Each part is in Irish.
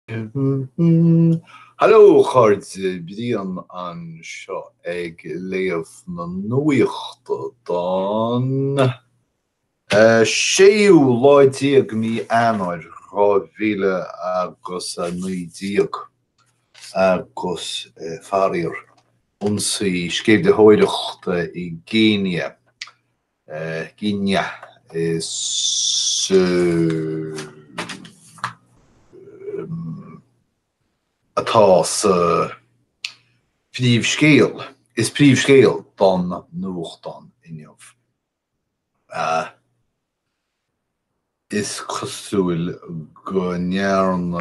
Hallo, chord bíon an seo ag léamh na nuacht don séú láidíag mí anóir rámhíle agus nuaidíag agus faríor Ionsaí scéad hóireachta I Guinea. Guinea is atá sa phríomhscéal, is príomhscéal don nuachtáin inniuh. Is cosúil go nearn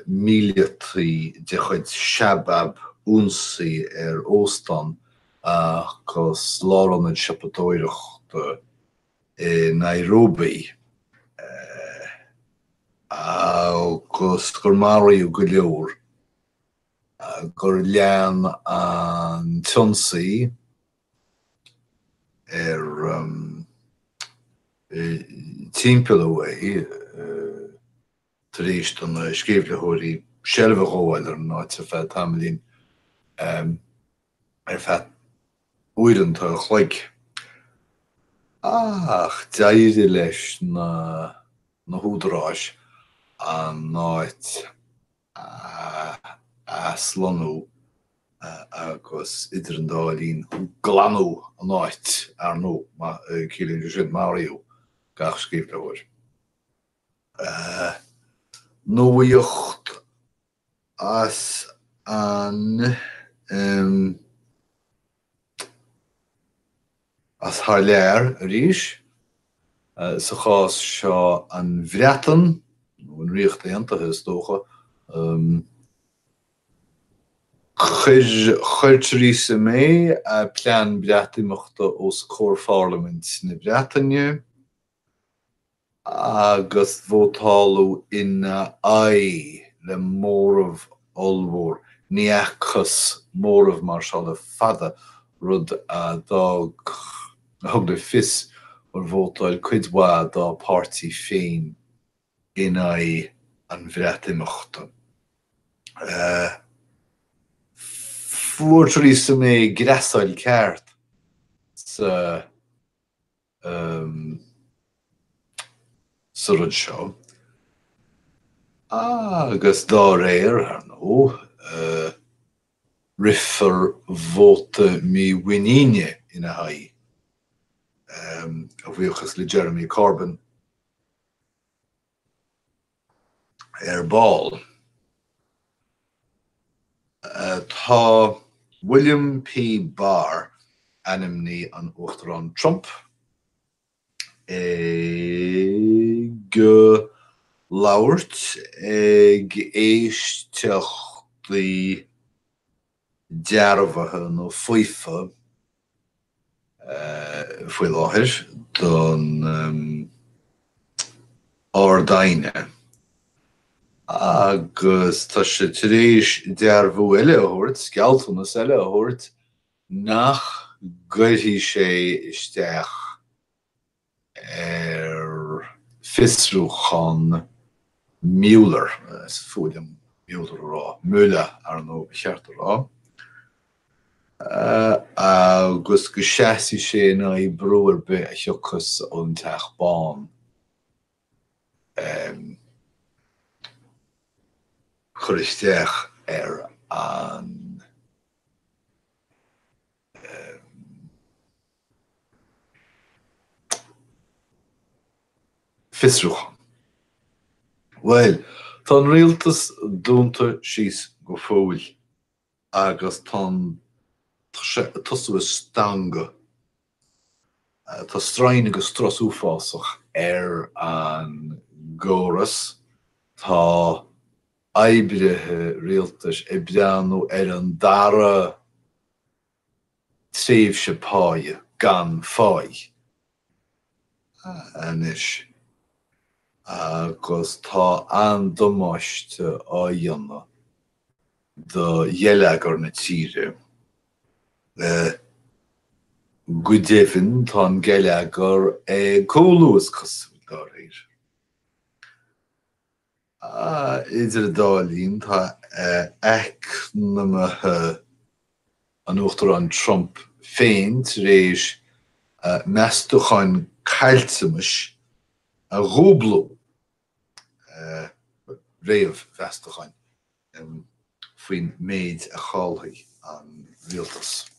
míleatrí de chuid Shabab Ionsaí óstáin agus láranid siapadóireachta Nairobi agus gur maraíú go leor gur lean an Ionsaí timpeall away Theresa an scéimhleathirí seirbh gháil ar náit a feadh tamlín feadh uaireann tá chloig ach d'éidir leis na húdaráis an náit slánú agus idir an dálín glanú an náit ar nó cílín siad maraíú gach scéimhleathirí. Nuacht as an as Geilleagar arís sa chás seo an bhreatan nó an ríocht aontaithe is dócha chuir Theresa a plean Breatimeachta os cór Parliament na Breataine agus bhótáladh ina le mórmh olmhór níachas mórmh mar seo le fada rud a thug le fios ar bhótáil cuid mhaith dá pártaí féin in an Breatimeachta. Fuair Theresa gréasáil ceart sa rud seo agus dá réir ar nó rifar vóta mí Winine ina haidh a bhuíochas le Jeremy Corbyn ar ball. Tá William P. Barr animní an Uachtarán Trump go labhairt ag éisteachtaí dearbhaithe nó foifa faoi láthir don Ardaine agus tá sé tar éis dearbhú eile a thabhairt, scealtanas eile a thabhairt nach gcuirfí sé isteach ar fiosrúchan Mueller, is fuailm Mueller rá, Mueller ar nó cheart rá. Agus go seasaí sé ina I breúir be a thiocas ón teach bán chuir isteach ar an fiosrúchan. Well, tá an rialtas dúnta síos go fóill agus tosú stanga tá strain agus tros úfásach ar an góras tá aibrithe rialtas I breanú ar an dara tréimhse páide gan fáid anis agus tá an domáiste á dhéanamh do Geilleagar na tíre. Go deimhin tá an Geilleagar Cúlú is cosúil dá réir. Idir dálín tá ec na mathe an uachtar an Trump féin rééis meastúchain cailtemis a rúblú réamh feastúchain faoin méid a cháilthaí an rialtas.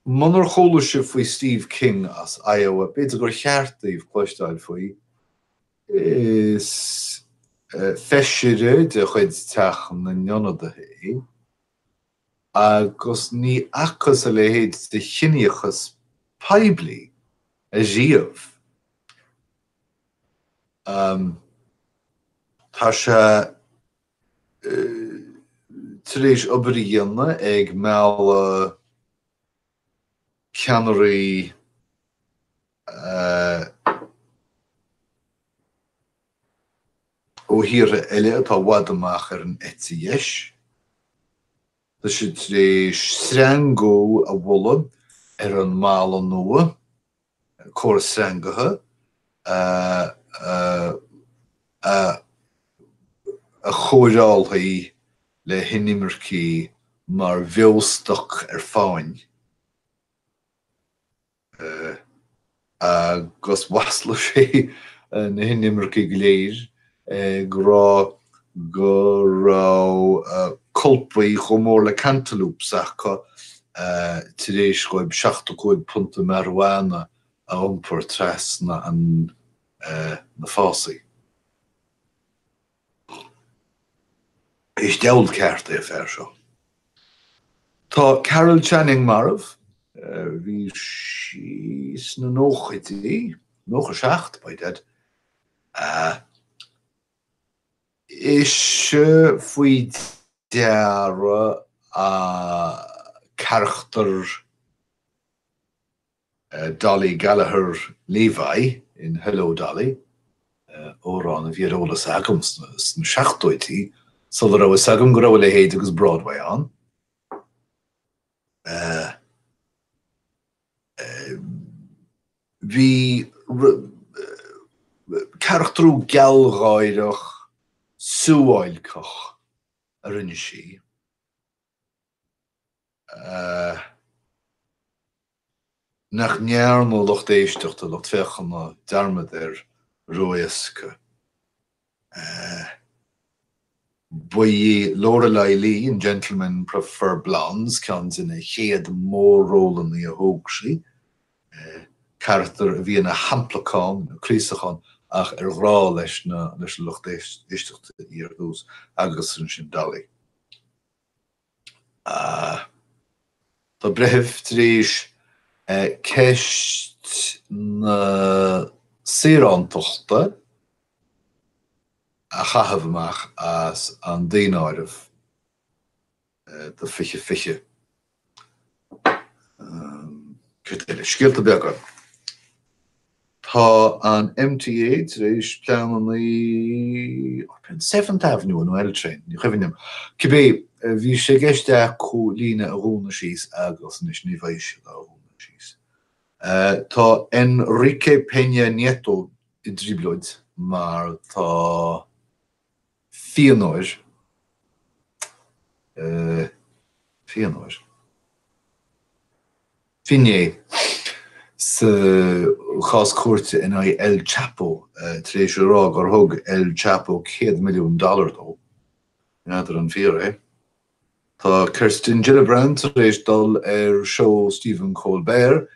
Manar chola se faoi Steve King as Iowa, beidir gur cheartaíh cloisteáil faoi, is feisiire de chuid teach na nionadaithe agus ní achas a le héad de chineachas peibli a díomh. Tá se tar éis obair dhéanana ag meall ceannarí ó híre eile atá bhfad amach ar an Etsy dheis. Tá sé tar éis sreangó a bhulla ar an mála nua, córa sreangathe, a chóireáilthaí le hinnimircí mar bheosteach ar fáin. Agus wasla sé na hinnimircí gléir go rá culpaí chomór le cantaloupe acha tar éis goibh 75 punta marijuana a iompar tres na fásaí. Is deall cearta a fear seo. Tá Carol Channing marmh, bhí síos na nóchaidí, nócha 7 by dead, is faoi deara a charachtar Dolly Gallagher Levi in Hello Dolly, órán a bhí rólas agam sna 7 so le rah agam go raibh le héad agus Broadway an. Bhí charachtarú geallghaireach súáilcach a rinne sí. Nach nearmú locht éisteachta locht fechan na dermad ar roiasca. Buí Lorelei Lee in Gentlemen Prefer Blondes cans in a chéad mór rólan í a thóg sí. Charachtar a bhí na hamplachán, crísachán, ach ar rá leis na locht éisteachta ar dús agus an sin Dolly. Tá brethimh tar éis ceist na saorántachta a chathamh amach as an daonáirimh de fiche. Cúirteile, scialta beaga. Tá an MTA tar éis pleanaí 7th Avenue an L train, ní chaimhnim. Cibé, bhí sé gceiste có lína a rúna síos agus níos ní bhaid sé a rúna síos. Tá Enrique Peña Nieto i dríblóid, mar tá fianóir Finé sa chás cuairte in El Chapo tar éis rá gur thug El Chapo $100 million dó. Nádar an fíor Tá Kirsten Gillibrand tar éis dul ar show Stephen Colbert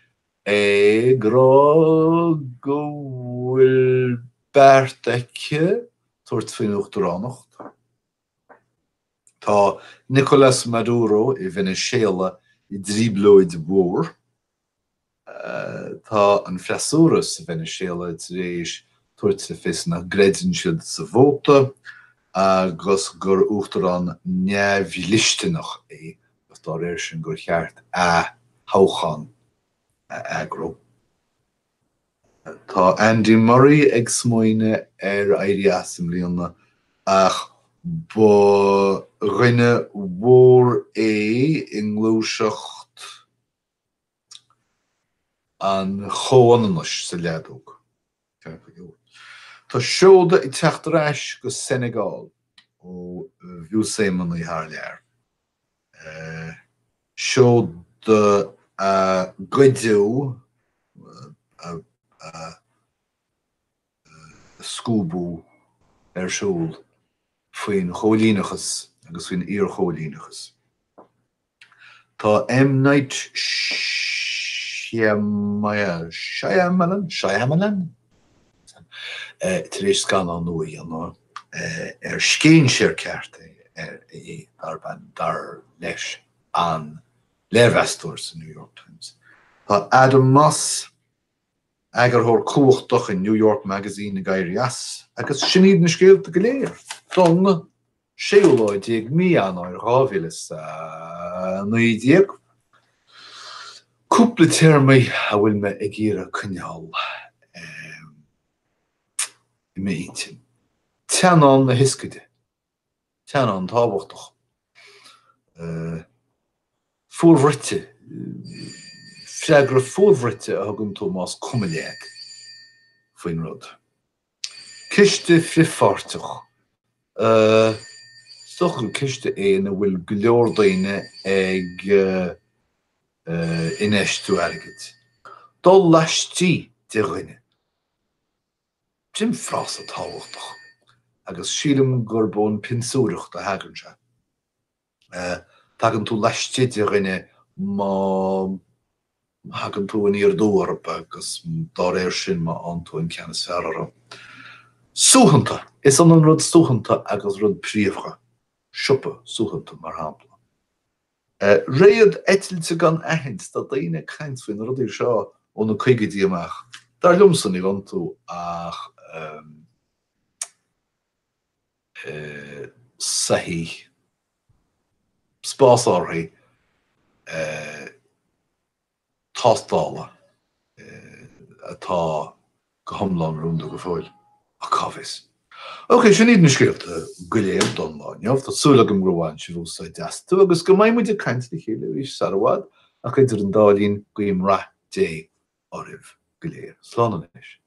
grá go bhfuil beart aice tuairt faoin uachtaránach. Tá Nicolas Maduro i Venezuela i dríblóid mhór. Tá an Freasúras Venezuela tar éis tuairt sa fis na greideann siad sa bhóta agus gur uachtarán neamhlisteanach agus tá réir sin gur cheart a háchan agro. Tá Andy Murray ag smaoine ar éirí asamblíonna ach ba rinne mhór in glúiseacht an chóananas sa leadóg. Tá seoda I teachtaráis go Senegal ó bhiú séman I thar lear. Seoda goidú scúbú siúl faoin chomhlíonachas agus faoin iarchomhlíonachas. Tá Night Shyamalan Theresa gan an nui an scéin sér ceart dar leis an leirvestors in New York Times. Tá Adam Moss agur thór cúchtach in New York Magazine na Geilleagar agus sinad na scéalta go léir. Don séúláid ag mí an áir rábhilas naí díag. Cúpla tíormaí a bhfuil me ag iarra cynneáil I méid. Teanán na hiscaide. Teanán tábhachtach. Fuairmhirte. Freagra fuairmhirte a thugann tú más cumileag faoin rud. Ciste frifartach. Stochel ciste na bhfuil go leor daoine ag inéistú airgid. Dul leistí de dhuine. Jim frás a táhachtach. Agus sílim gur bón pinsúireacht a hagann se. Tagann tú leistí de dhuine má hagann tú an iardúarb agus dar sin má an tú an ceannas fearra. Súchanta. Is an rud súchanta agus rud príomhcha. Siúpa súchanta mar hampla. Réad eitilte gan aithint da daoine caint faoin rudaí seo ó na chuige amach. Dar lumsan I gan tú ach sahí spásárthaí tástála atá go thomláin rúnda go fáil a cábhis. Ok, sin iad na scríalta go léir don láin, Tá súlagam gróháin si bhúsá deastú agus go maiid muide caint na chéile is sarabhád a chuidir an dálín go im ra dé oribh go léir. Slán an is.